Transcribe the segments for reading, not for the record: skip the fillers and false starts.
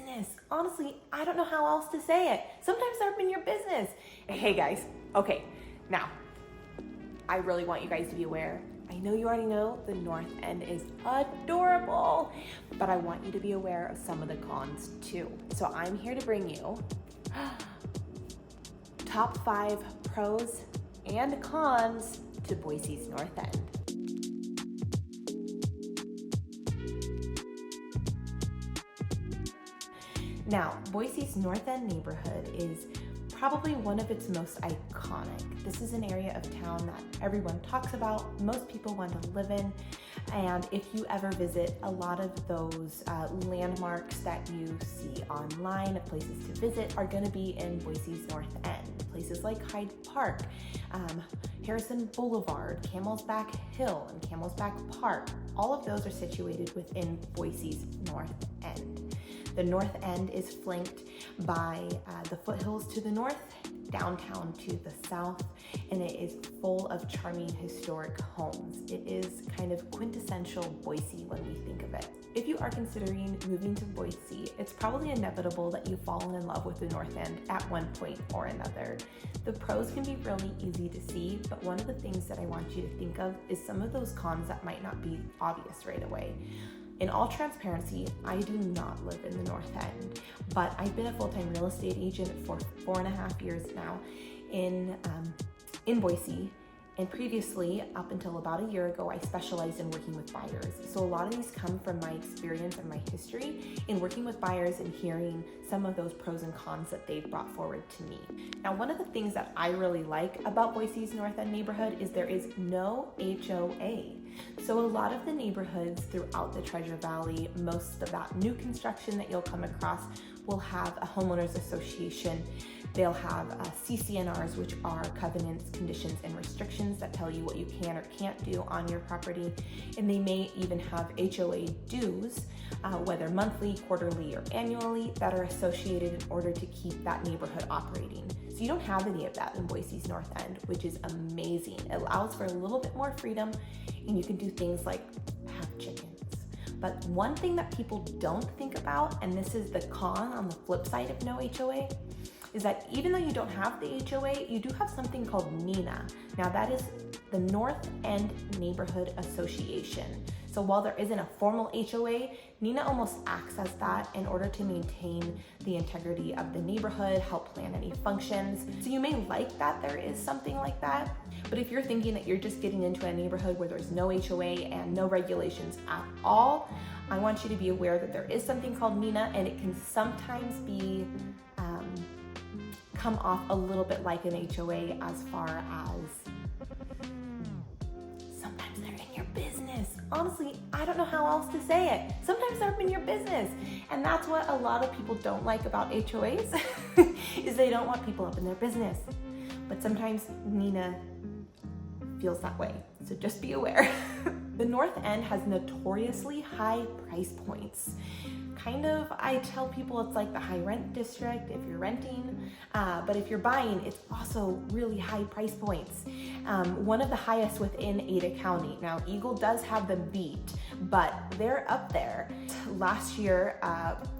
business. Honestly, I don't know how else to say it. Sometimes they're up in your business. Hey guys, okay, now, I really want you guys to be aware. I know you already know the North End is adorable, but I want you to be aware of some of the cons too. So I'm here to bring you top 5 pros and cons to Boise's North End. Now, Boise's North End neighborhood is probably one of its most iconic. This is an area of town that everyone talks about, most people want to live in, and if you ever visit, a lot of those landmarks that you see online of places to visit are going to be in Boise's North End. Places like Hyde Park, Harrison Boulevard, Camels Back Hill, and Camels Back Park. All of those are situated within Boise's North End. The North End is flanked by the foothills to the north, downtown to the south, and it is full of charming historic homes. It is kind of quintessential Boise when we think of it. If you are considering moving to Boise, it's probably inevitable that you've fallen in love with the North End at one point or another. The pros can be really easy to see, but one of the things that I want you to think of is some of those cons that might not be obvious right away. In all transparency, I do not live in the North End, but I've been a full-time real estate agent for 4.5 years now in Boise. And previously, up until about a year ago, I specialized in working with buyers. So a lot of these come from my experience and my history in working with buyers and hearing some of those pros and cons that they've brought forward to me. Now, one of the things that I really like about Boise's North End neighborhood is there is no HOA. So a lot of the neighborhoods throughout the Treasure Valley, most of that new construction that you'll come across will have a homeowners association. They'll have CCNRs, which are covenants, conditions, and restrictions that tell you what you can or can't do on your property. And they may even have HOA dues, whether monthly, quarterly, or annually, that are associated in order to keep that neighborhood operating. So you don't have any of that in Boise's North End, which is amazing. It allows for a little bit more freedom, and you can do things like have chickens. But one thing that people don't think about, and this is the con on the flip side of no HOA, is that even though you don't have the HOA, you do have something called NENA. Now that is the North End Neighborhood Association. So while there isn't a formal HOA, NENA almost acts as that in order to maintain the integrity of the neighborhood, help plan any functions. So you may like that there is something like that, but if you're thinking that you're just getting into a neighborhood where there's no HOA and no regulations at all, I want you to be aware that there is something called NENA, and it can sometimes be come off a little bit like an HOA as far as sometimes they're in your business. Honestly, I don't know how else to say it. Sometimes they're in your business. And that's what a lot of people don't like about HOAs is they don't want people up in their business. But sometimes NENA feels that way. So just be aware. The North End has notoriously high price points. I tell people it's like the high rent district if you're renting, but if you're buying, it's also really high price points. One of the highest within Ada County. Now, Eagle does have them beat, but they're up there. Last year,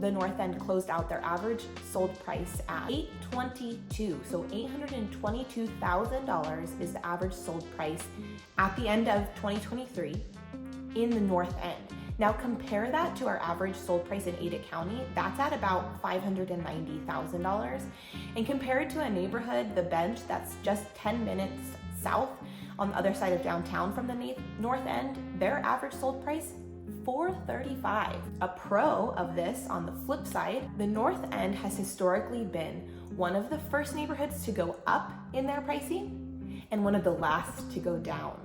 the North End closed out their average sold price at $822. So $822,000 is the average sold price at the end of 2023 in the North End. Now compare that to our average sold price in Ada County, that's at about $590,000. And compared to a neighborhood, The Bench, that's just 10 minutes south on the other side of downtown from the North End, their average sold price, $435,000. A pro of this, on the flip side, the North End has historically been one of the first neighborhoods to go up in their pricing and one of the last to go down.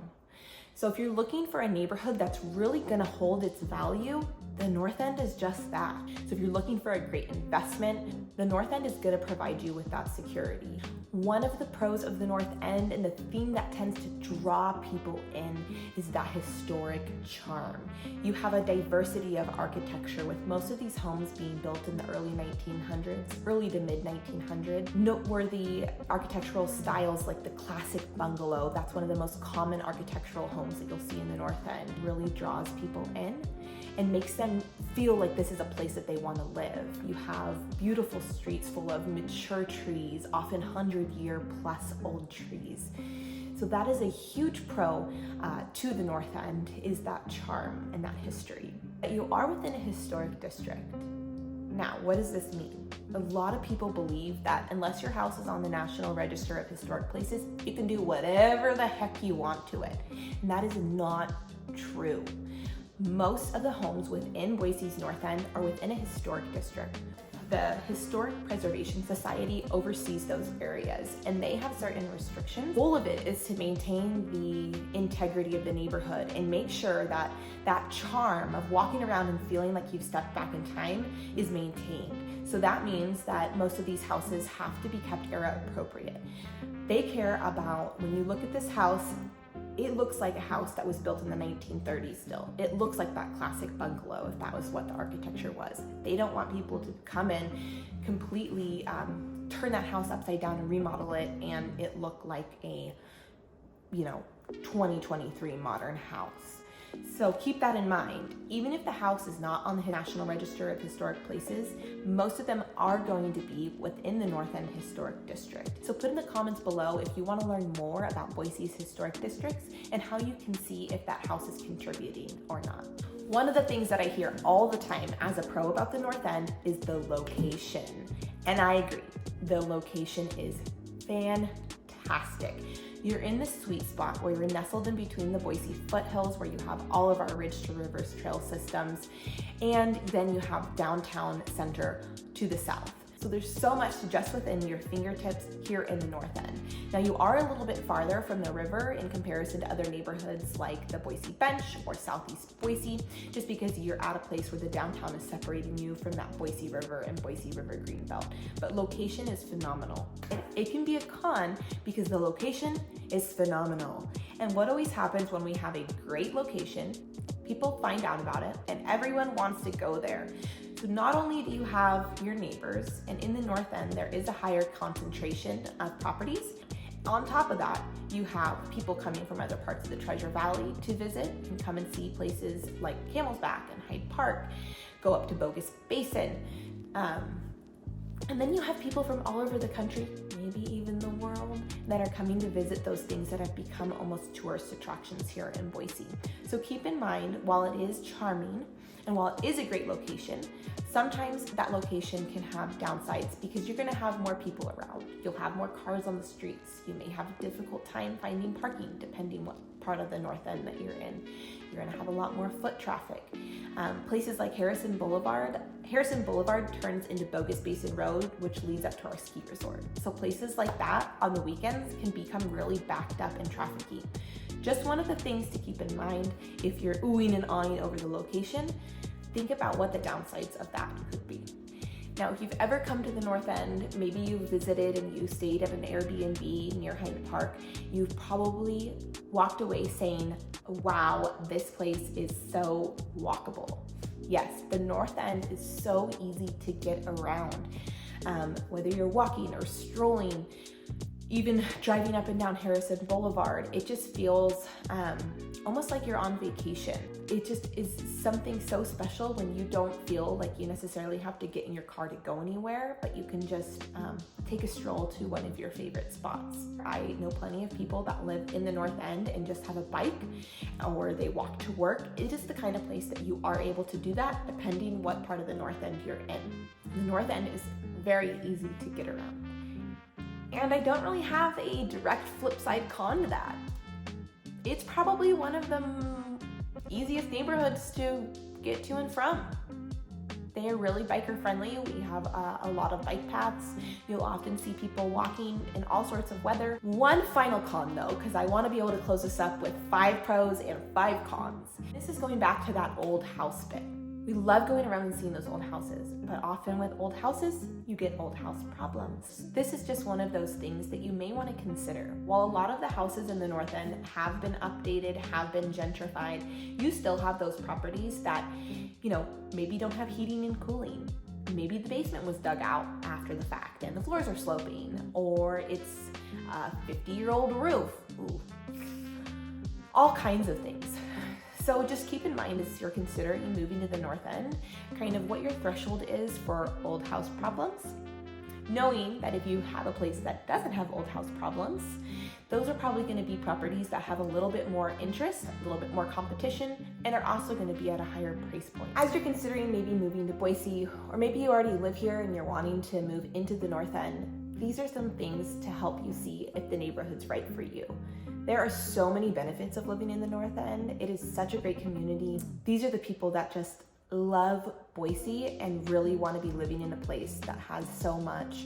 So if you're looking for a neighborhood that's really gonna hold its value, the North End is just that. So if you're looking for a great investment, the North End is gonna provide you with that security. One of the pros of the North End and the theme that tends to draw people in is that historic charm. You have a diversity of architecture with most of these homes being built in the early 1900s, early to mid 1900s. Noteworthy architectural styles like the classic bungalow, that's one of the most common architectural homes that you'll see in the North End, really draws people in. and makes them feel like this is a place that they want to live. You have beautiful streets full of mature trees, often 100-year plus old trees. So that is a huge pro to the North End, is that charm and that history. You are within a historic district. Now, what does this mean? A lot of people believe that unless your house is on the National Register of Historic Places, you can do whatever the heck you want to it. And that is not true. Most of the homes within Boise's North End are within a historic district. The Historic Preservation Society oversees those areas, and they have certain restrictions. The goal of it is to maintain the integrity of the neighborhood and make sure that that charm of walking around and feeling like you've stepped back in time is maintained. So that means that most of these houses have to be kept era appropriate. They care about, when you look at this house, it looks like a house that was built in the 1930s still. It looks like that classic bungalow, if that was what the architecture was. They don't want people to come in, completely turn that house upside down and remodel it, and it look like a, 2023 modern house. So keep that in mind. Even if the house is not on the National Register of Historic Places, most of them are going to be within the North End Historic District. So put in the comments below if you want to learn more about Boise's historic districts and how you can see if that house is contributing or not. One of the things that I hear all the time as a pro about the North End is the location. And I agree, the location is fantastic. You're in the sweet spot where you're nestled in between the Boise Foothills, where you have all of our ridge to rivers trail systems, and then you have downtown center to the south. So there's so much just within your fingertips here in the North End. Now you are a little bit farther from the river in comparison to other neighborhoods like the Boise Bench or Southeast Boise, just because you're at a place where the downtown is separating you from that Boise River and Boise River Greenbelt. But location is phenomenal. It can be a con because the location is phenomenal. And what always happens when we have a great location, people find out about it and everyone wants to go there. So not only do you have your neighbors, and in the North End, there is a higher concentration of properties. On top of that, you have people coming from other parts of the Treasure Valley to visit and come and see places like Camels Back and Hyde Park, go up to Boise Basin. And then you have people from all over the country, maybe even the world, that are coming to visit those things that have become almost tourist attractions here in Boise. So keep in mind, while it is charming, and while it is a great location, sometimes that location can have downsides because you're gonna have more people around. You'll have more cars on the streets. You may have a difficult time finding parking depending what part of the North End that you're in. You're gonna have a lot more foot traffic. Places like Harrison Boulevard turns into Boise Basin Road, which leads up to our ski resort. So places like that on the weekends can become really backed up and trafficy. Just one of the things to keep in mind if you're oohing and awing over the location, think about what the downsides of that could be. Now, if you've ever come to the North End, maybe you visited and you stayed at an Airbnb near Hyde Park, you've probably walked away saying, wow, this place is so walkable. Yes, the North End is so easy to get around. Whether you're walking or strolling, even driving up and down Harrison Boulevard, it just feels almost like you're on vacation. It just is something so special when you don't feel like you necessarily have to get in your car to go anywhere, but you can just take a stroll to one of your favorite spots. I know plenty of people that live in the North End and just have a bike, or they walk to work. It is the kind of place that you are able to do that depending what part of the North End you're in. The North End is very easy to get around. And I don't really have a direct flip side con to that. It's probably one of the easiest neighborhoods to get to and from. They are really biker friendly. We have a lot of bike paths. You'll often see people walking in all sorts of weather. One final con though, because I want to be able to close this up with 5 pros and 5 cons. This is going back to that old house bit. We love going around and seeing those old houses, but often with old houses, you get old house problems. This is just one of those things that you may want to consider. While a lot of the houses in the North End have been updated, have been gentrified, you still have those properties that, maybe don't have heating and cooling. Maybe the basement was dug out after the fact and the floors are sloping, or it's a 50-year-old roof. Ooh. All kinds of things. So just keep in mind as you're considering moving to the North End, kind of what your threshold is for old house problems. Knowing that if you have a place that doesn't have old house problems, those are probably going to be properties that have a little bit more interest, a little bit more competition, and are also going to be at a higher price point. As you're considering maybe moving to Boise, or maybe you already live here and you're wanting to move into the North End, these are some things to help you see if the neighborhood's right for you. There are so many benefits of living in the North End. It is such a great community. These are the people that just love Boise and really want to be living in a place that has so much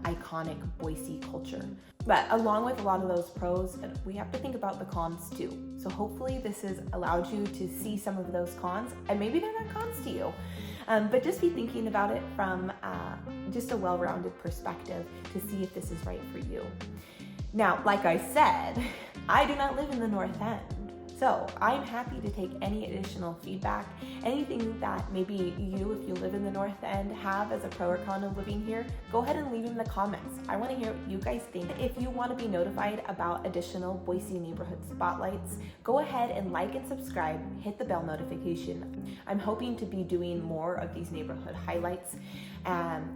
iconic Boise culture. But along with a lot of those pros, we have to think about the cons too. So hopefully this has allowed you to see some of those cons, and maybe they're not cons to you, but just be thinking about it from just a well-rounded perspective to see if this is right for you. Now, like I said, I do not live in the North End. So I'm happy to take any additional feedback, anything that maybe you, if you live in the North End, have as a pro or con of living here, go ahead and leave in the comments. I want to hear what you guys think. If you want to be notified about additional Boise neighborhood spotlights, go ahead and like and subscribe, hit the bell notification. I'm hoping to be doing more of these neighborhood highlights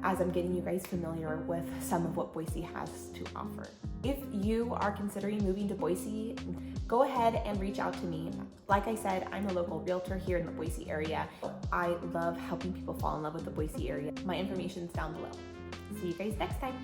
as I'm getting you guys familiar with some of what Boise has to offer. If you are considering moving to Boise, go ahead and reach out to me. Like I said, I'm a local realtor here in the Boise area. I love helping people fall in love with the Boise area. My information's down below. See you guys next time.